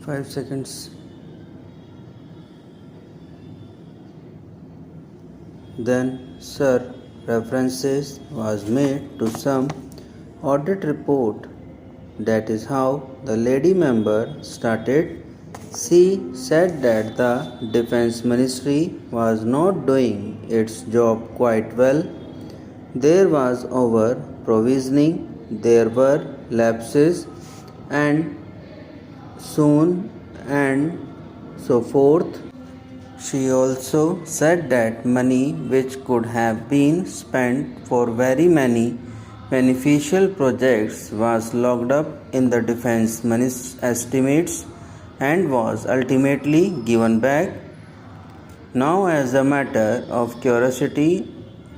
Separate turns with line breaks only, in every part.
5 seconds. Then, sir, references was made to some audit report. That is how the lady member started. She said that the Defense Ministry was not doing its job quite well. There was over provisioning, there were lapses, and soon and so forth. She also said that money which could have been spent for very many beneficial projects was locked up in the defense estimates and was ultimately given back. Now, as a matter of curiosity,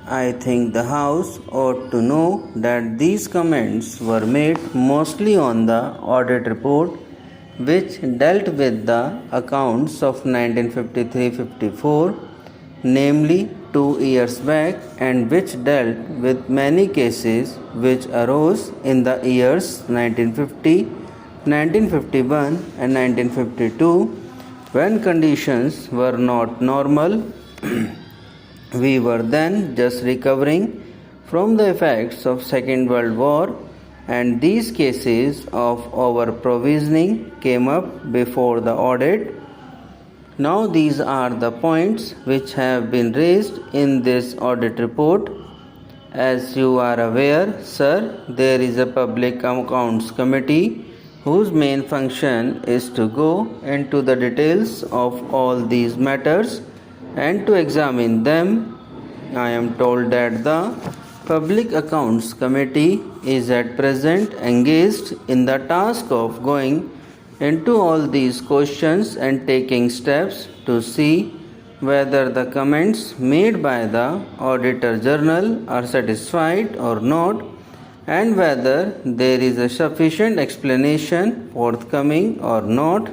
I think the House ought to know that these comments were made mostly on the audit report which dealt with the accounts of 1953-54, namely 2 years back, and which dealt with many cases which arose in the years 1950, 1951 and 1952 when conditions were not normal. We were then just recovering from the effects of Second World War, and these cases of over-provisioning came up before the audit. Now these are the points which have been raised in this audit report. As you are aware, sir, there is a Public Accounts Committee whose main function is to go into the details of all these matters and to examine them. I am told that the Public Accounts Committee is at present engaged in the task of going into all these questions and taking steps to see whether the comments made by the Auditor General are satisfied or not, and whether there is a sufficient explanation forthcoming or not.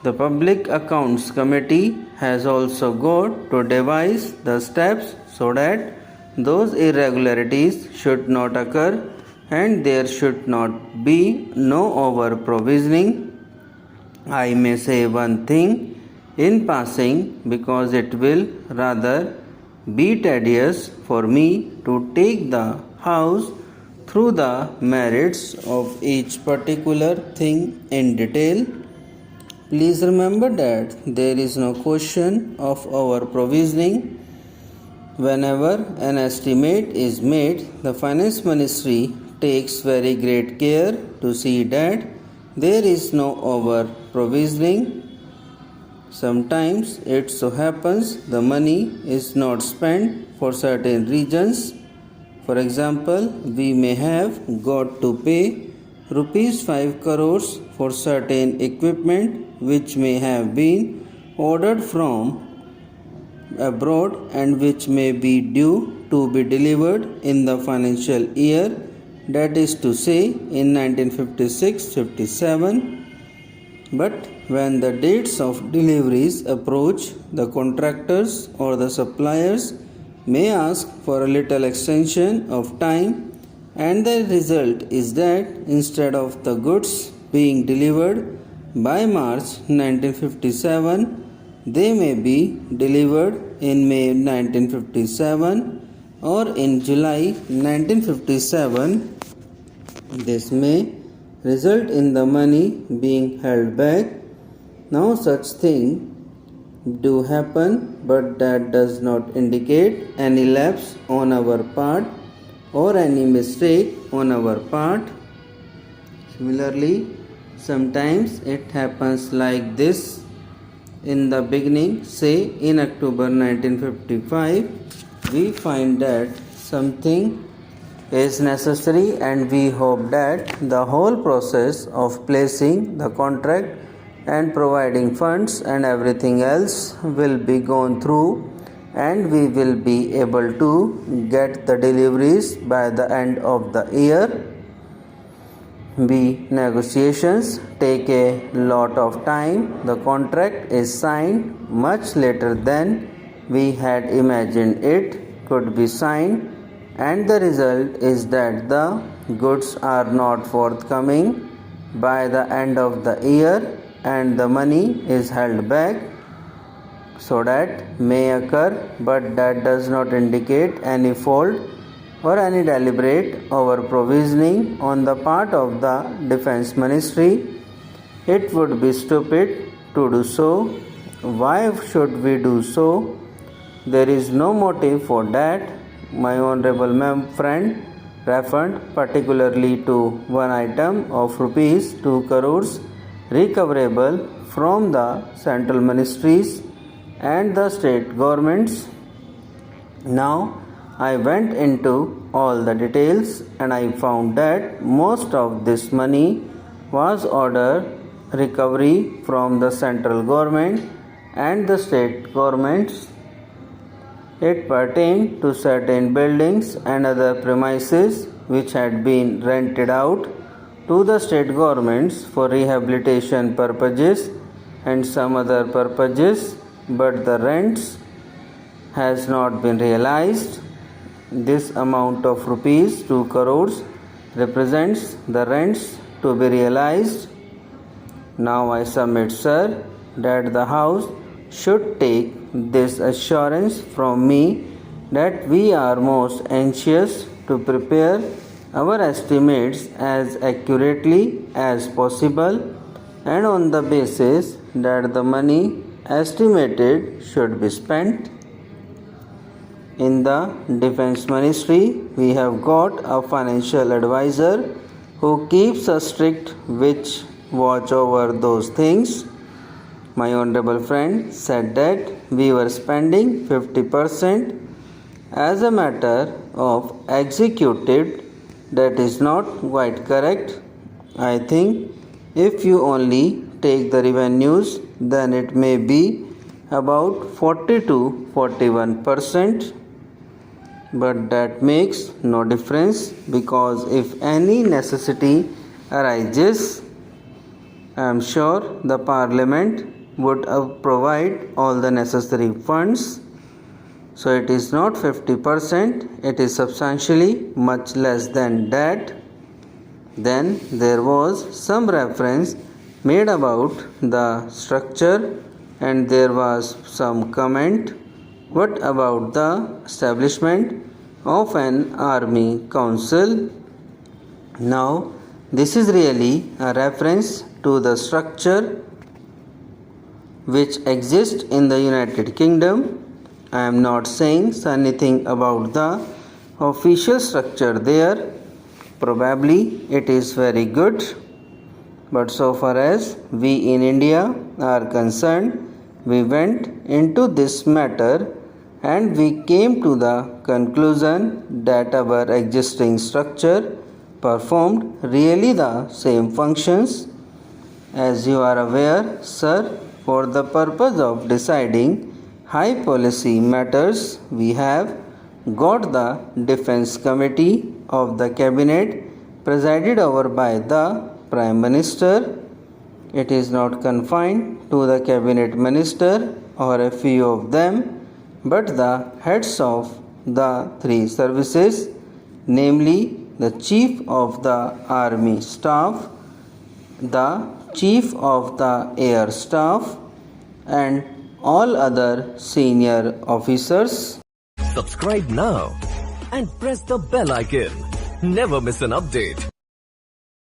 The Public Accounts Committee has also got to devise the steps so that those irregularities should not occur and there should not be no over-provisioning. I may say one thing in passing because it will rather be tedious for me to take the House through the merits of each particular thing in detail. Please remember that there is no question of over-provisioning. Whenever an estimate is made, the Finance Ministry takes very great care to see that there is no over-provisioning. Sometimes it so happens the money is not spent for certain reasons. For example, we may have got to pay rupees 5 crores for certain equipment which may have been ordered from abroad and which may be due to be delivered in the financial year, that is to say in 1956-57. But when the dates of deliveries approach, the contractors or the suppliers may ask for a little extension of time, and the result is that instead of the goods being delivered by March 1957, they may be delivered in May 1957 or in July 1957. This may result in the money being held back. Now such things do happen, but that does not indicate any lapse on our part or any mistake on our part. Similarly, sometimes it happens like this. In the beginning, say in October 1955, we find that something is necessary and we hope that the whole process of placing the contract and providing funds and everything else will be gone through and we will be able to get the deliveries by the end of the year. Negotiations take a lot of time. The contract is signed much later than we had imagined it could be signed, and the result is that the goods are not forthcoming by the end of the year and the money is held back, so that may occur, but that does not indicate any fault or any deliberate over provisioning on the part of the Defense Ministry. It would be stupid to do so. Why should we do so? There is no motive for that. My honorable friend referred particularly to one item of rupees 2 crores recoverable from the central ministries and the state governments. Now I went into all the details and I found that most of this money was order recovery from the central government and the state governments. It pertained to certain buildings and other premises which had been rented out to the state governments for rehabilitation purposes and some other purposes, but the rents has not been realized. This amount of rupees 2 crores represents the rents to be realized. Now I submit, sir, that the House should take this assurance from me that we are most anxious to prepare our estimates as accurately as possible and on the basis that the money estimated should be spent. In the Defense Ministry, we have got a financial advisor who keeps a strict watch over those things. My honorable friend said that we were spending 50% as a matter of executed. That is not quite correct. I think if you only take the revenues, then it may be about 40 to 41%. But that makes no difference, because if any necessity arises, I am sure the Parliament would provide all the necessary funds. So it is not 50%, it is substantially much less than that. Then there was some reference made about the structure and there was some comment. What about the establishment of an army council? Now this is really a reference to the structure which exists in the United Kingdom. I am not saying anything about the official structure there. Probably it is very good, but so far as we in India are concerned, we went into this matter and we came to the conclusion that our existing structure performed really the same functions. As you are aware, sir, for the purpose of deciding high policy matters, we have got the Defense Committee of the Cabinet presided over by the Prime Minister. It is not confined to the Cabinet Minister or a few of them, but the heads of the three services, namely the Chief of the Army Staff, the Chief of the Air Staff, and all other senior officers.
Subscribe now and press the bell icon. Never miss an update.